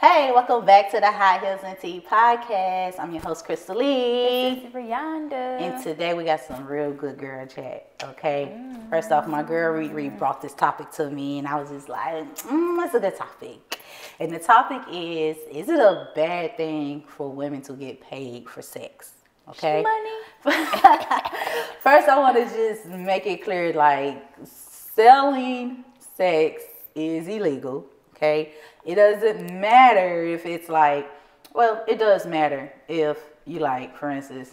Hey, welcome back to the High Heels and Tea podcast. I'm your host, Crystal Lee. This is Rihanna. And today we got some real good girl chat, okay? First off, my girl Riri brought this topic to me, and I was just like, that's a good topic. And the topic is it a bad thing for women to get paid for sex? Okay? Money. First, I want to just make it clear, like, selling sex is illegal, okay? It doesn't matter if it's like, well, it does matter if you, like, for instance,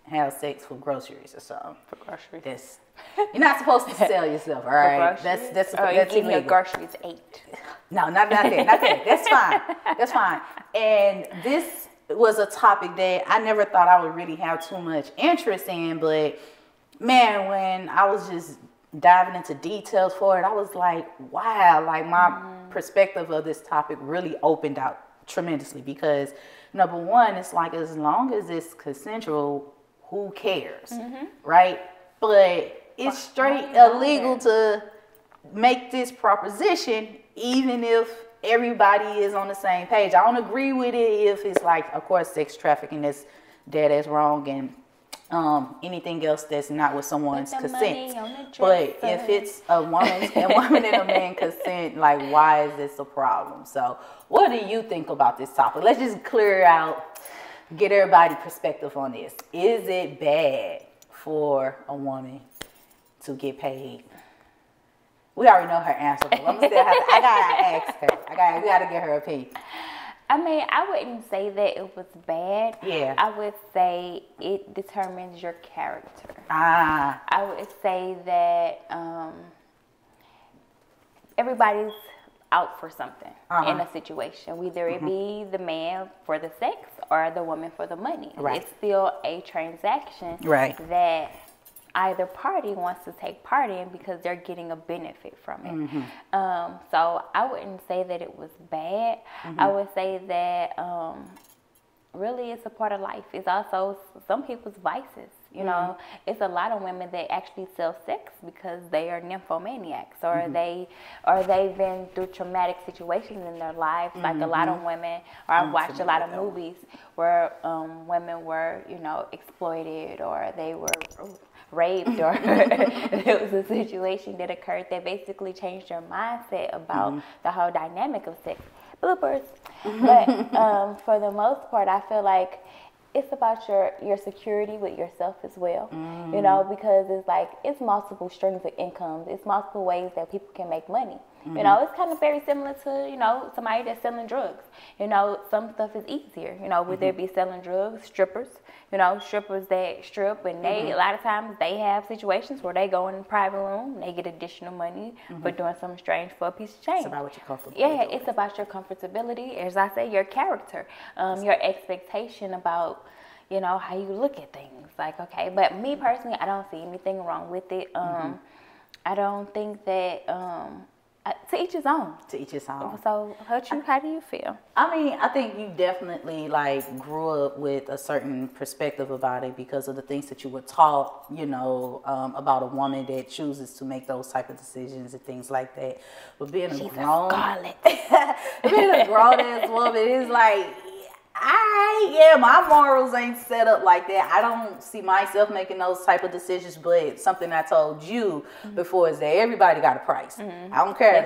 have sex for groceries or something. For groceries. That's, you're not supposed to sell yourself, all right? That's getting illegal. your groceries ate. No, not that. That's fine. That's fine. And this was a topic that I never thought I would really have too much interest in, but man, when I was just diving into details for it, I was like, wow, like my perspective of this topic really opened out tremendously, because number one, it's like, as long as it's consensual, who cares, right? But it's straight illegal to make this proposition, even if everybody is on the same page. I don't agree with it if it's like, of course, sex trafficking is dead as wrong, and anything else that's not with someone's consent. But if it's a woman and a man consent, like, why is this a problem? So what do you think about this topic? Let's just clear out, get everybody's perspective on this. Is it bad for a woman to get paid? We already know her answer, but I'm still I gotta ask her. We gotta get her opinion. I mean, I wouldn't say that it was bad. Yeah. I would say it determines your character. I would say that everybody's out for something in a situation. Whether it be the man for the sex or the woman for the money. Right. It's still a transaction that either party wants to take part in because they're getting a benefit from it. So I wouldn't say that it was bad. I would say that really it's a part of life. It's also some people's vices. You know, it's a lot of women that actually sell sex because they are nymphomaniacs, or they've been through traumatic situations in their lives. Like a lot of women, or I've watched a lot of movies where women were, exploited, or they were raped, or there was a situation that occurred that basically changed their mindset about the whole dynamic of sex. Bloopers. But for the most part, I feel like it's about your security with yourself as well, because it's like, it's multiple streams of income. It's multiple ways that people can make money. It's kind of very similar to, somebody that's selling drugs. Some stuff is easier, whether it be selling drugs, strippers, strippers that strip, and they, a lot of times they have situations where they go in the private room, they get additional money for doing something strange for a piece of change. It's about what you're comfortable with. Doing. It's about your comfortability. As I say, your character, your expectation about, how you look at things. Like, okay, but me personally, I don't see anything wrong with it. I don't think that, to each his own. To each his own. So, how do you feel? I mean, I think you definitely, like, grew up with a certain perspective about it because of the things that you were taught, about a woman that chooses to make those type of decisions and things like that. But being a grown ass woman is like, my morals ain't set up like that. I don't see myself making those type of decisions, but something I told you before is that everybody got a price. I don't care.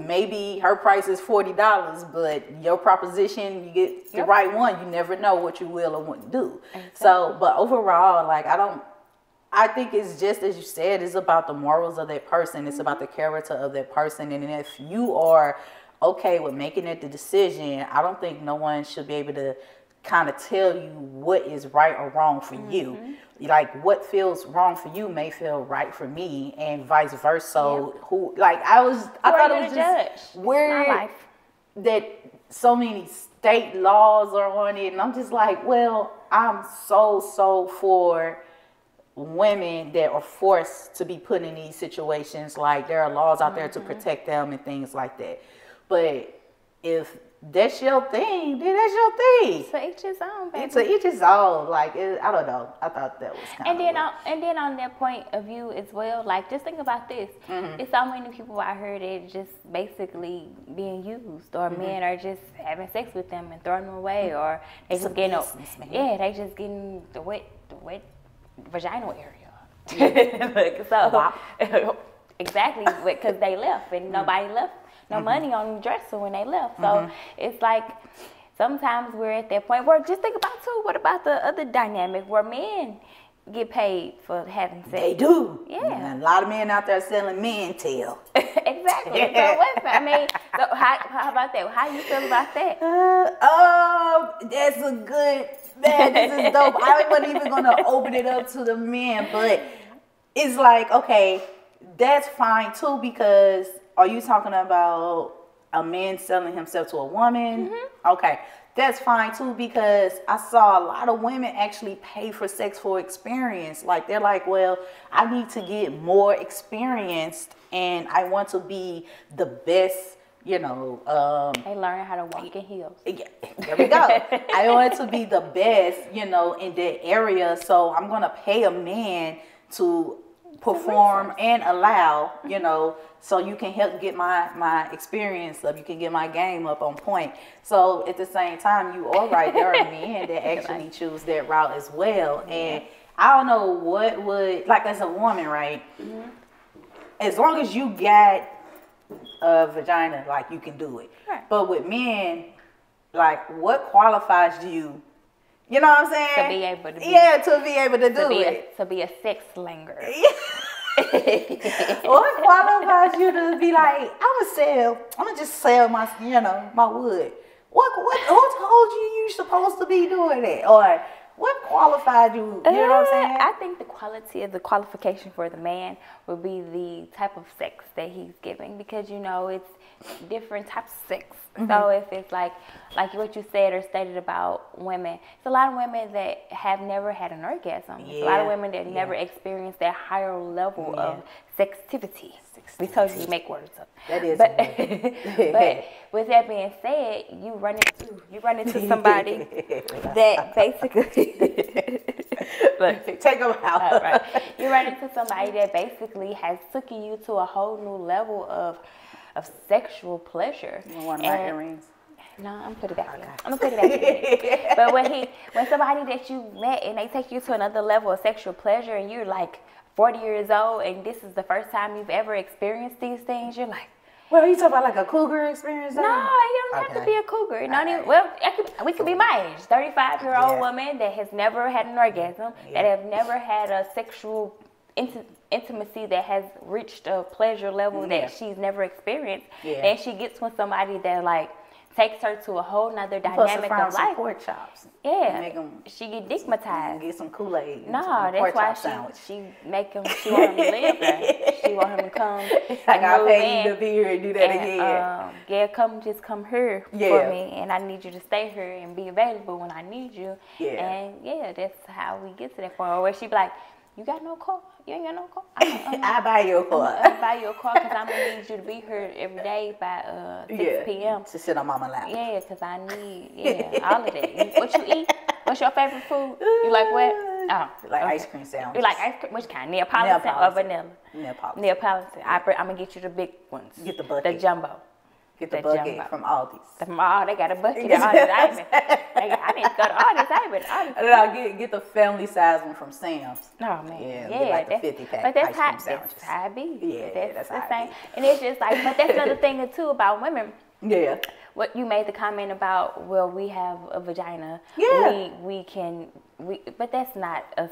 Maybe her price is $40, but your proposition, you get the right one. You never know what you will or won't do. Exactly. So, but overall, like, I think it's just, as you said, it's about the morals of that person. It's about the character of that person. And if you are okay with making it the decision, I don't think no one should be able to kind of tell you what is right or wrong for you. Like, what feels wrong for you may feel right for me, and vice versa. I thought it was just weird that so many state laws are on it, and I'm just like, well, I'm so for women that are forced to be put in these situations. Like, there are laws out there to protect them and things like that. But if that's your thing, then that's your thing. To each his own, baby. To each his own. Like, I don't know. I thought that was kind of and then on that point of view as well, like, just think about this. It's so many people out here that just basically being used, or men are just having sex with them and throwing them away, or they just getting they just getting the wet vaginal area. Like, so exactly, because they left and nobody left. No money on the dresser when they left. So it's like sometimes we're at that point where, just think about too, what about the other dynamic where men get paid for having sex? They do. Yeah. And a lot of men out there selling men tail. Exactly. So so how about that? How you feel about that? That's a good, man, this is dope. I wasn't even going to open it up to the men, but it's like, okay, that's fine too, because are you talking about a man selling himself to a woman? Okay, that's fine too, because I saw a lot of women actually pay for sex for experience. Like, they're like, well, I need to get more experienced and I want to be the best, they learn how to walk in heels. Yeah, there we go. I want to be the best, in that area. So I'm going to pay a man to perform and allow, so you can help get my experience up. You can get my game up on point. So at the same time, you are right. There are men that actually choose that route as well. And I don't know what would, like, as a woman, right? As long as you got a vagina, like, you can do it. Right. But with men, like, what qualifies you? You know what I'm saying? To be able to do it. To be a sex slinger. What qualifies you to be like, I'm gonna just sell my, my wood? Who told you supposed to be doing it? Or what qualified you? You know what I'm saying? I think the qualification for the man would be the type of sex that he's giving, because it's different types of sex. So if it's like what you said or stated about women, it's a lot of women that have never had an orgasm. It's a lot of women that never experienced that higher level of sextivity. We told you to make words up. That is. But with that being said, you run into somebody that basically look, take them out. Right. You run into somebody that basically has taken you to a whole new level of sexual pleasure. You want my earrings? No, I'm gonna put it back in. I'm gonna put it back in. But when somebody that you met and they take you to another level of sexual pleasure, and you're like 40 years old and this is the first time you've ever experienced these things, you're like, well, are you talking about like a cougar experience? No, you don't have to be a cougar. We could be my age, 35-year-old woman that has never had an orgasm, that have never had a sexual intimacy that has reached a pleasure level that she's never experienced. And she gets with somebody that like takes her to a whole nother dynamic of life. Pork chops. She get digmatized. Get some Kool-Aid. No, that's why she make him. She want him to live there. She want him to come. Like, I pay you to be here and do that again. Come here for me, and I need you to stay here and be available when I need you. And that's how we get to that point where she be like, you got no car? You ain't got no car? I buy you a car. I buy you a car because I'm going to need you to be here every day by 6 p.m. To sit on mama lap. Yeah, because I need, all of that. What you eat? What's your favorite food? You like what? Oh, like ice cream sandwiches. You like ice cream? Which kind? Neapolitan or vanilla? Neapolitan. I'm going to get you the big ones. Get the bucket. The jumbo. Get the bucket from Aldi's. They got a bucket at Aldi's. I didn't go to Aldi's. And then I'll get the family size one from Sam's. Oh, man. Like the 50-pack but that's ice cream sandwiches. That's how it be. Yeah, that's the same. And it's just like, but that's another thing too about women. Yeah. What you made the comment about, well, we have a vagina. Yeah. But that's not a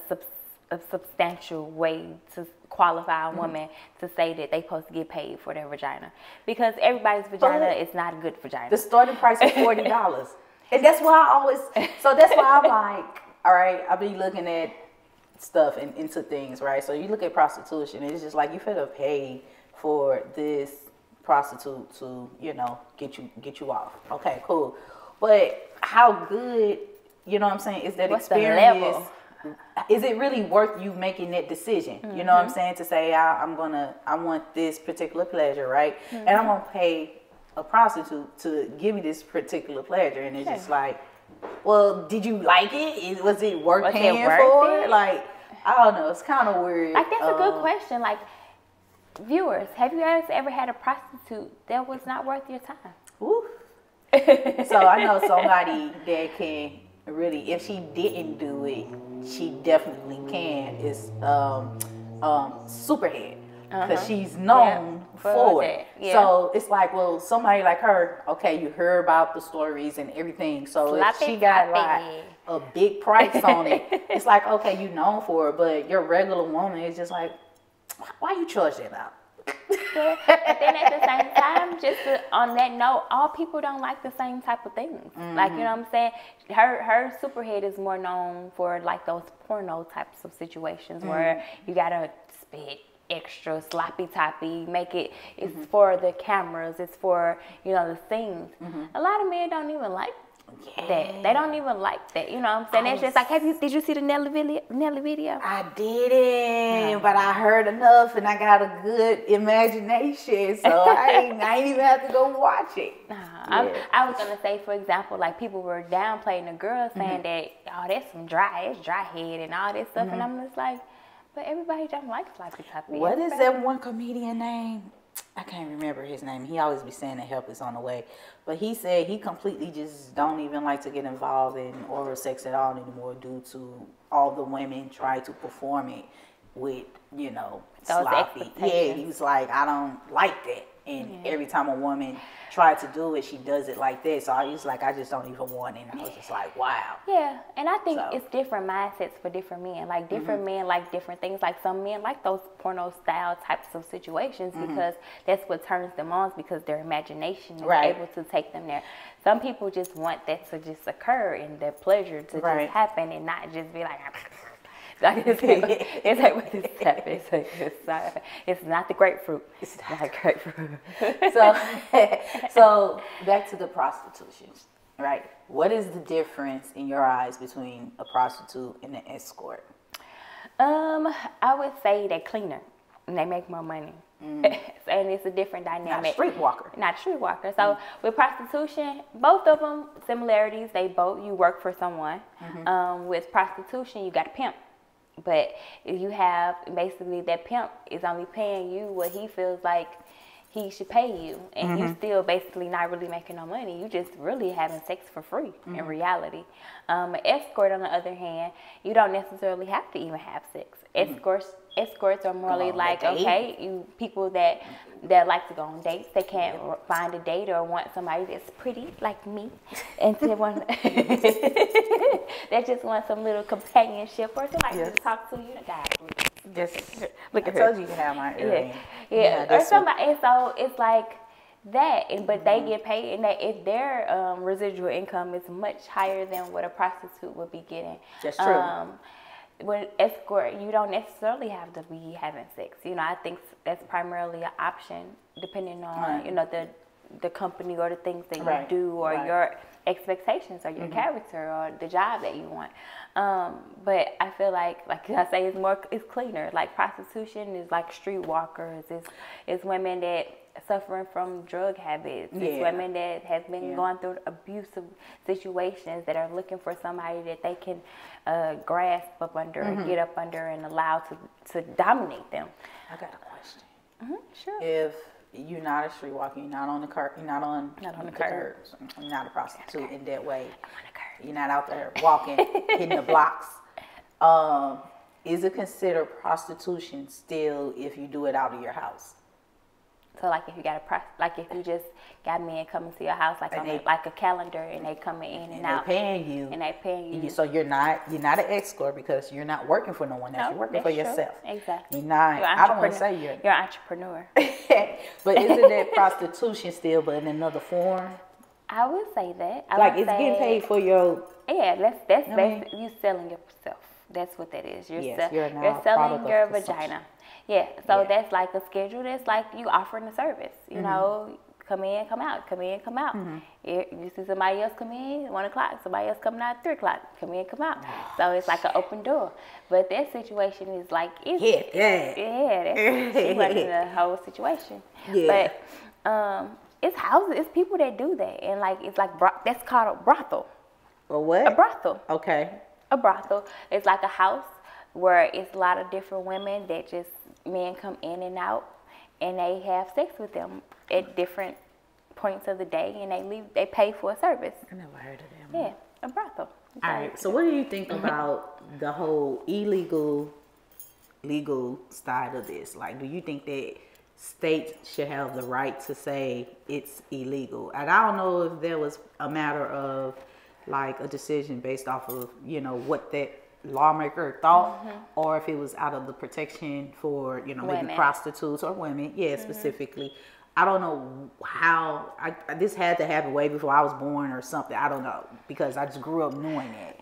substantial way to qualify a woman to say that they supposed to get paid for their vagina, because everybody's vagina is not a good vagina. The starting price is $40, and that's why I always. So that's why I'm like, all right, I'll be looking at stuff and into things, right? So you look at prostitution, and it's just like you finna pay for this prostitute to get you off. Okay, cool, but how good, you know what I'm saying, is that experience? The level? Is it really worth you making that decision? You know what I'm saying? To say, I want this particular pleasure, right? And I'm going to pay a prostitute to give me this particular pleasure, and it's just like, well, did you like it? Was it worth paying for it? Like, I don't know. It's kind of weird. Like, that's a good question. Like, viewers, have you guys ever had a prostitute that was not worth your time? Ooh. So I know somebody that can really, if she didn't do it, she definitely can. Is Superhead, because she's known for it. Yeah. So it's like, well, somebody like her, okay, you heard about the stories and everything. So if she got like a big price on it, it's like, okay, you known for it, but your regular woman is just like, why you charge that out? But then at the same time, on that note, all people don't like the same type of things. Like, you know what I'm saying? Her Superhead is more known for like those porno types of situations where you gotta spit extra sloppy toppy, make it, it's for the cameras, it's for, you know, the scenes. A lot of men don't even like that. They don't even like that. You know what I'm saying? It's just like, did you see the Nelly video? I didn't, but I heard enough and I got a good imagination, so I ain't even have to go watch it. I was gonna say, for example, like people were downplaying the girl, saying that, oh, that's some dry head and all this stuff, and I'm just like, but everybody don't like sloppy toppy. What is that one comedian name? I can't remember his name. He always be saying that help is on the way. But he said he completely just don't even like to get involved in oral sex at all anymore due to all the women try to perform it with, you know, sloppy. Yeah, he was like, I don't like that. And every time a woman tried to do it, she does it like this. So I was like, I just don't even want it. And I was just like, wow. Yeah, and I think it's different mindsets for different men. Like different men like different things. Like some men like those porno style types of situations because that's what turns them on, because their imagination is able to take them there. Some people just want that to just occur and their pleasure to just happen and not just be like, it's like what this happened. It's not the grapefruit. It's not grapefruit. So back to the prostitutions, right? What is the difference in your eyes between a prostitute and an escort? I would say they're cleaner and they make more money. And it's a different dynamic. Not a streetwalker. So with prostitution, both of them similarities. You work for someone. With prostitution, you got a pimp. But if you have, basically that pimp is only paying you what he feels like he should pay you. And you still basically not really making no money. You just really having sex for free in reality. An escort, on the other hand, you don't necessarily have to even have sex. Escorts are more like, okay, you people that like to go on dates, they can't find a date or want somebody that's pretty like me, and they just want some little companionship or somebody to talk to you. Look at her. I told you to have my earring. Or somebody, and so it's like that, but they get paid, and if their residual income is much higher than what a prostitute would be getting. That's true. With escort, you don't necessarily have to be having sex. You know, I think that's primarily an option depending on, you know, the company or the things that you do or your expectations or your character or the job that you want. But I feel like I say, it's cleaner. Like prostitution is like streetwalkers. It's women that suffering from drug habits. It's women that have been going through abusive situations that are looking for somebody that they can grasp up under and get up under and allow to dominate them. I got a question. Sure. If you're not a streetwalker, you're not on the curb, you're not on the curbs, you're not a prostitute in that way. I'm on the curb. You're not out there walking, hitting the blocks. Is it considered prostitution still if you do it out of your house? So like if you you just got men coming to your house like a calendar and they coming in and out. They paying you. So you're not an escort because you're not working for no one else. You're working for yourself. Exactly. You're not. I don't want to say you're an entrepreneur. But isn't that prostitution still, but in another form? I would say that. It's getting paid for your. Yeah, that's basically you selling yourself. That's what that is. You're selling your vagina. Yeah, so that's like a schedule. That's like you offering a service. You know, come in, come out, come in, come out. You see somebody else come in 1 o'clock, somebody else coming out at 3 o'clock. Come in, come out. So it's like an open door. But that situation is like that's she working the whole situation. Yeah. But It's houses. It's people that do that, and like it's like that's called a brothel. A what? A brothel. Okay. A brothel. It's like a house where it's a lot of different women that just men come in and out, and they have sex with them at different points of the day, and they leave. They pay for a service. I never heard of them. Yeah, a brothel. All right. So what do you think about the whole illegal, legal side of this? Like, do you think that states should have the right to say it's illegal? And I don't know if there was a matter of like a decision based off of, you know, what that lawmaker thought, or if it was out of the protection for, you know, women. Maybe prostitutes or women, specifically. I don't know how this had to happen way before I was born or something. I don't know, because I just grew up knowing it.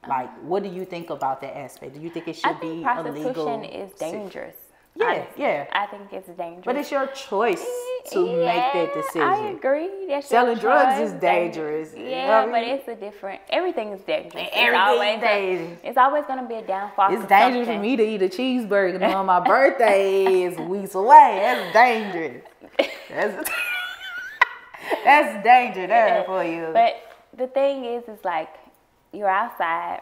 Like, what do you think about that aspect? Do you think it should be illegal? Prostitution is dangerous. Yeah. I think it's dangerous. But it's your choice to make that decision. I agree. That's selling drugs is dangerous. Yeah, but it's a different. Everything is dangerous. Everything dangerous. It's always going to be a downfall. It's dangerous for me to eat a cheeseburger on my birthday is weeks away. That's dangerous. That's danger there for you. But the thing is like you're outside,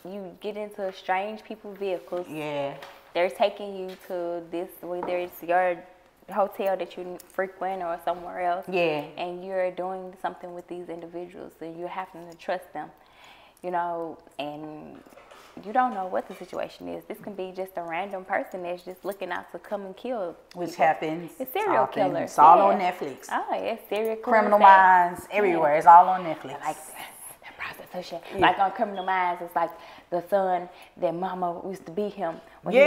you get into strange people's vehicles. Yeah. They're taking you to this, whether it's your hotel that you frequent or somewhere else. Yeah. And you're doing something with these individuals, and you're having to trust them, you know, and you don't know what the situation is. This can be just a random person that's just looking out to come and kill. Which happens. It's serial killers. It's all on Netflix. Oh, yeah, serial killers. Criminal Minds, everywhere. It's all on Netflix. Like that prostitution. Yeah. Like on Criminal Minds, it's like the son that mama used to beat him when he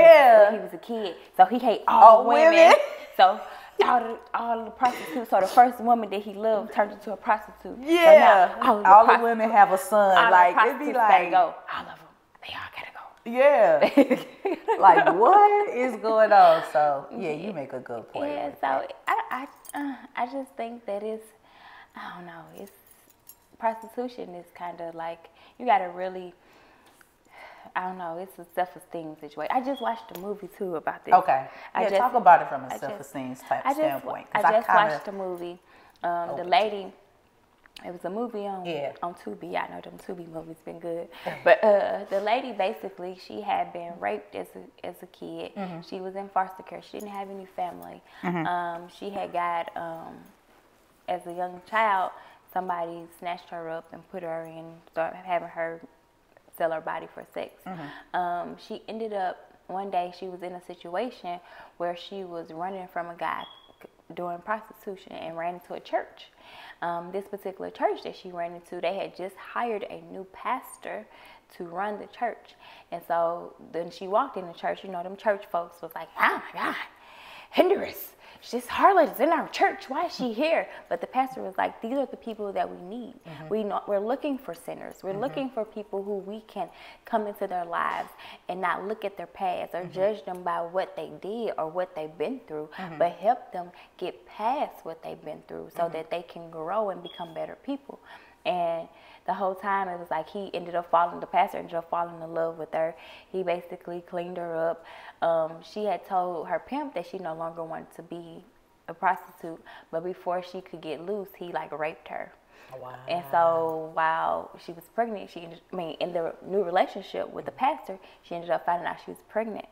was a kid. So he hate all women. So all the prostitutes. So the first woman that he loved turned into a prostitute. Yeah. So all the women have a son. Like, it'd be like, go. All of them. They all gotta go. Yeah. Like, what is going on? So, yeah, you make a good point. Yeah, so I just think that I don't know, prostitution is kind of like, you gotta really, I don't know, it's a self-esteem situation. I just watched a movie too about this. Okay. Talk about it from a self-esteem type standpoint. I just watched a movie. The lady, it was a movie on Tubi. I know them Tubi movies been good. But the lady, basically, she had been raped as a kid. Mm-hmm. She was in foster care. She didn't have any family. Mm-hmm. She had got, as a young child, somebody snatched her up and put her in, started having her sell her body for sex. Mm-hmm. She ended up, one day she was in a situation where she was running from a guy doing prostitution and ran into a church. This particular church that she ran into, they had just hired a new pastor to run the church. And so then she walked in the church, you know, them church folks was like, oh my God, Hinderus, this harlot is in our church. Why is she here? But the pastor was like, these are the people that we need. Mm-hmm. We're looking for sinners. We're mm-hmm. looking for people who we can come into their lives and not look at their past or mm-hmm. judge them by what they did or what they've been through, mm-hmm. but help them get past what they've been through so mm-hmm. that they can grow and become better people. And the whole time it was like the pastor ended up falling in love with her. He basically cleaned her up. She had told her pimp that she no longer wanted to be a prostitute, but before she could get loose, he raped her. Wow. And so while she was pregnant, in the new relationship with the pastor, she ended up finding out she was pregnant.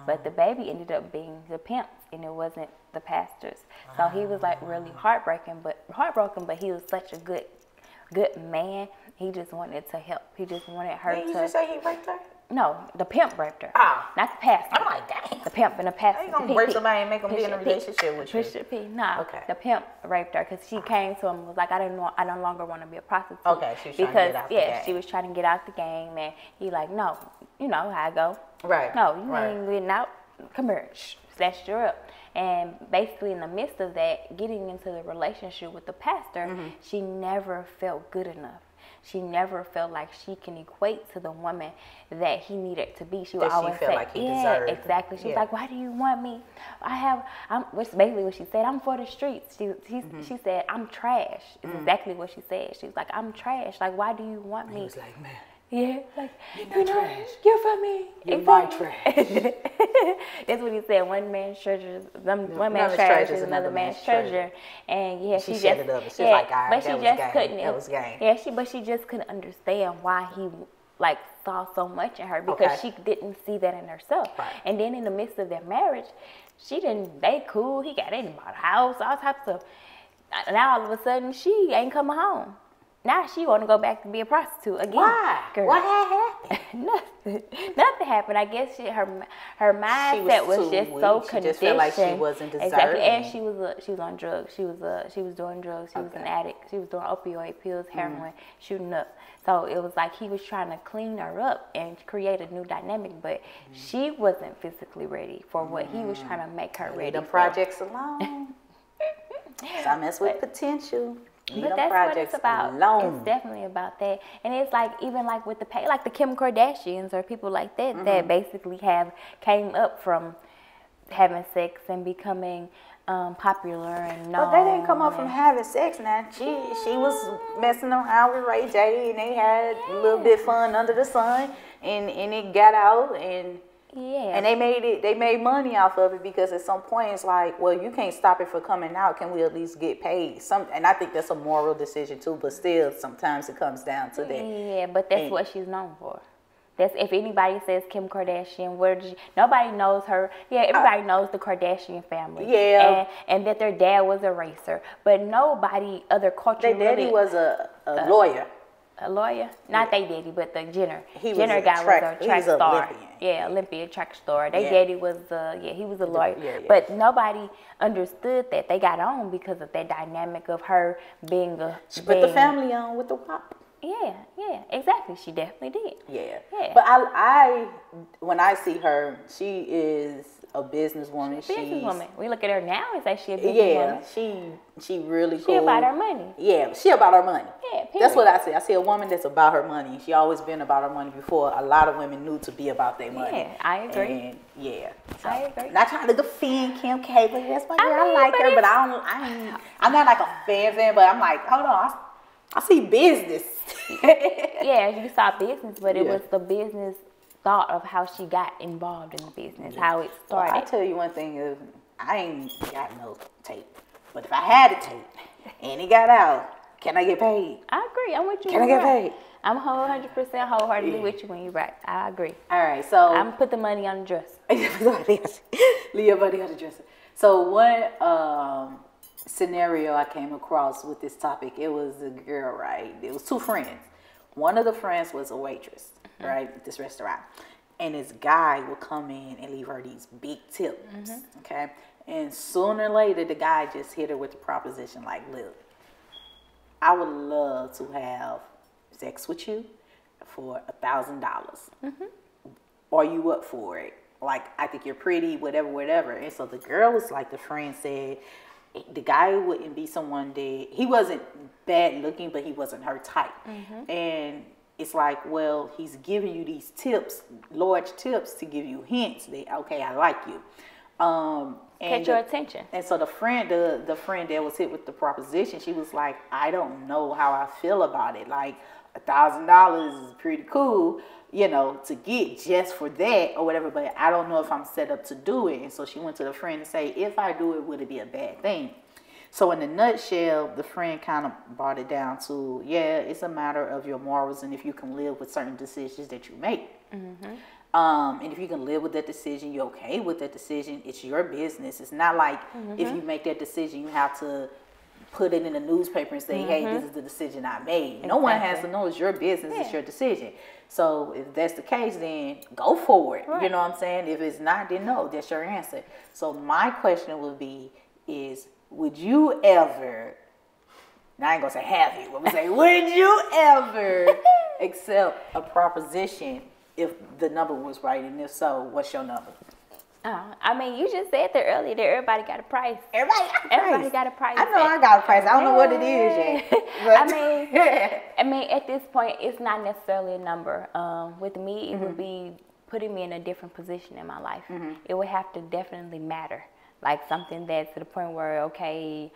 But the baby ended up being the pimp's, and it wasn't the pastor's. So he was really heartbroken, but he was such a good man. He just wanted to help. He just wanted her to. Did you just say he raped her? No, the pimp raped her. Oh. Not the pastor. I'm like, dang. The pimp and the pastor. How you gonna rape somebody and make them be in a relationship with you? Push P. Nah. Okay. The pimp raped her because she came to him and was like, I no longer want to be a prostitute. Okay, she was trying to get out the game. She was trying to get out the game, and he no, you know how I go. Right. No, you ain't getting out. Come here. Snatched her up. And basically in the midst of that, getting into the relationship with the pastor, mm-hmm. she never felt good enough. She never felt like she can equate to the woman that he needed to be. She would always say, like he deserved. Exactly. She was like, why do you want me? Which basically what she said, I'm for the streets. She said, I'm trash. It's exactly what she said. She was like, I'm trash. Like, why do you want me? He was like, man. Yeah, like, you're not trash. You're from me. You're my trash. That's what he said. One man's treasure, one man's trash is another man's treasure. And yeah, she just set it up. She's like, all right, but she just couldn't. That was game. Yeah, but she just couldn't understand why he like saw so much in her, because she didn't see that in herself. Right. And then in the midst of their marriage, they cool. He got in bought a house, all types of. Now all of a sudden she ain't coming home. Now she want to go back to be a prostitute again. Why? Girl. What had happened? Nothing happened. I guess her mindset was just so conditioned. She just felt like she wasn't deserving. Exactly, and she was on drugs. She was doing drugs. She was an addict. She was doing opioid pills, heroin, shooting up. So it was like he was trying to clean her up and create a new dynamic, but she wasn't physically ready for what he was trying to make her ready. The projects alone. So I mess with potential. But that's what it's about. Alone. It's definitely about that. And it's like, even like with like the Kim Kardashians or people like that, that basically came up from having sex and becoming popular and known. But they didn't come up from having sex now. She was messing around with Ray J, and they had a little bit fun under the sun, and it got out, and and they made money off of it, because at some point it's like, well, you can't stop it from coming out. Can we at least get paid? And I think that's a moral decision too, but still sometimes it comes down to that. Yeah, but that's what she's known for. That's, if anybody says Kim Kardashian, nobody knows her. Yeah, everybody knows the Kardashian family. Yeah. And that their dad was a racer, but nobody other culture. Their daddy was a lawyer. A lawyer? Not they daddy, but the Jenner. Jenner guy was a track star. Olympian. Yeah, Olympian track star. They daddy was he was a lawyer. Yeah. But nobody understood that. They got on because of that dynamic of her being a. She put the family on with the WAP. Yeah, exactly. She definitely did. Yeah. But I when I see her, she is a businesswoman. She's a businesswoman. We look at her now and say she's a businesswoman. Yeah, she really cool. She about her money. Yeah, she about her money. Yeah, period. That's what I see. I see a woman that's about her money. She always been about her money before a lot of women knew to be about their money. Yeah, I agree. And so, I agree. Not trying to defend Kim K, but that's my girl. I like her, but I'm not like a fan, but I'm like, hold on, I see business. Yeah, you saw business, but it was the business thought of how she got involved in the business, how it started. Well, I tell you one thing, I ain't got no tape, but if I had a tape and it got out, can I get paid? I agree. I'm with you. Can I get paid? I'm 100% wholeheartedly with you when you're right. I agree. All right, so I'm gonna put the money on the dresser. Leave your money on the dresser. So one scenario I came across with this topic, it was a girl, right? It was two friends. One of the friends was a waitress, right, at this restaurant. And this guy would come in and leave her these big tips, okay? And sooner or later, the guy just hit her with the proposition like, look, I would love to have sex with you for $1,000. Are you up for it? Like, I think you're pretty, whatever. And so the girl was like, the friend said, the guy wouldn't be someone that, he wasn't bad looking, but he wasn't her type. And it's like, well, he's giving you these tips, large tips to give you hints that, okay, I like you. Catch your attention. And so the friend that was hit with the proposition, she was like, I don't know how I feel about it. Like, $1,000 is pretty cool, you know, to get just for that or whatever, but I don't know if I'm set up to do it. And so she went to the friend and say, if I do it, would it be a bad thing? So in a nutshell, the friend kind of brought it down to, yeah, it's a matter of your morals and if you can live with certain decisions that you make. And if you can live with that decision, you're okay with that decision, it's your business. It's not like if you make that decision, you have to put it in the newspaper and say, hey, this is the decision I made. No one has to know. It's your business. It's your decision. So if that's the case, then go for it. You know what I'm saying? If it's not, then no, that's your answer. So my question would be would you ever, now I ain't going to say have you, I'm going to say, would you ever accept a proposition if the number was right? And if so, what's your number? I mean, you just said that earlier that everybody got a price. Everybody got a price. I know I got a price. I don't know what it is yet. I mean, at this point, it's not necessarily a number. With me, it would be putting me in a different position in my life. It would have to definitely matter. Like something that's to the point where, okay,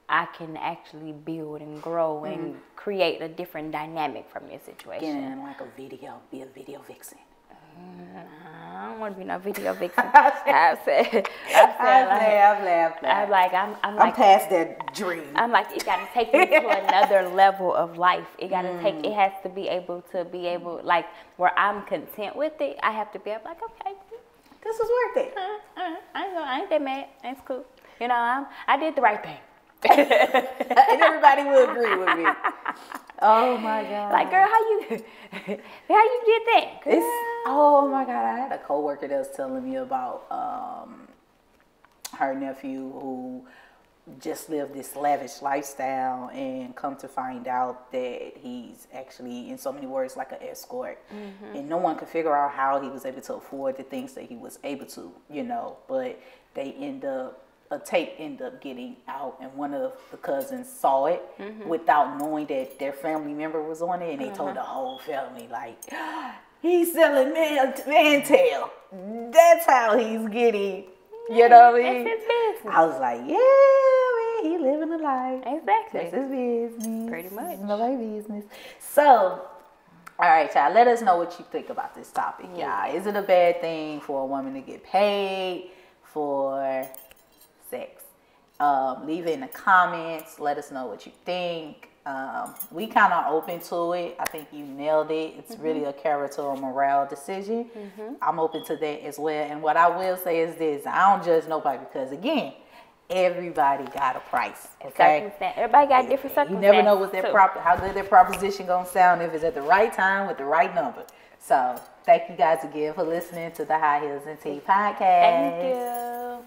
I can actually build and grow and create a different dynamic from this situation. Getting like be a video vixen. I don't want to be no video vixen. I've laughed. I'm past that dream. I'm like, it got to take me to another level of life. It got to take. It has to be able like where I'm content with it. I have to be like, okay, this is worth it. I ain't that mad. That's cool. You know, I did the right thing. And everybody will agree with me. Oh my God. Like, girl, how you did that? Oh my God. I had a coworker that was telling me about her nephew who just lived this lavish lifestyle and come to find out that he's actually, in so many words, like an escort. And no one could figure out how he was able to afford the things that he was able to, but a tape ended up getting out, and one of the cousins saw it without knowing that their family member was on it, and they told the whole family, like, he's selling mantail. That's how he's getting, you know what I mean? That's his business. I was like, yeah, man, he living a life. Exactly. That's his business. Pretty much. It's nobody's business. So, all right, y'all, let us know what you think about this topic, y'all. Is it a bad thing for a woman to get paid for sex? Leave it in the comments. Let us know what you think. We kind of open to it. I think you nailed it. It's really a character or morale decision. I'm open to that as well. And what I will say is this: I don't judge nobody because, again, everybody got a price. Okay, everybody got different circumstances. You never know what how good their proposition gonna sound if it's at the right time with the right number. So thank you guys again for listening to the High Heels and Tea podcast. Thank you.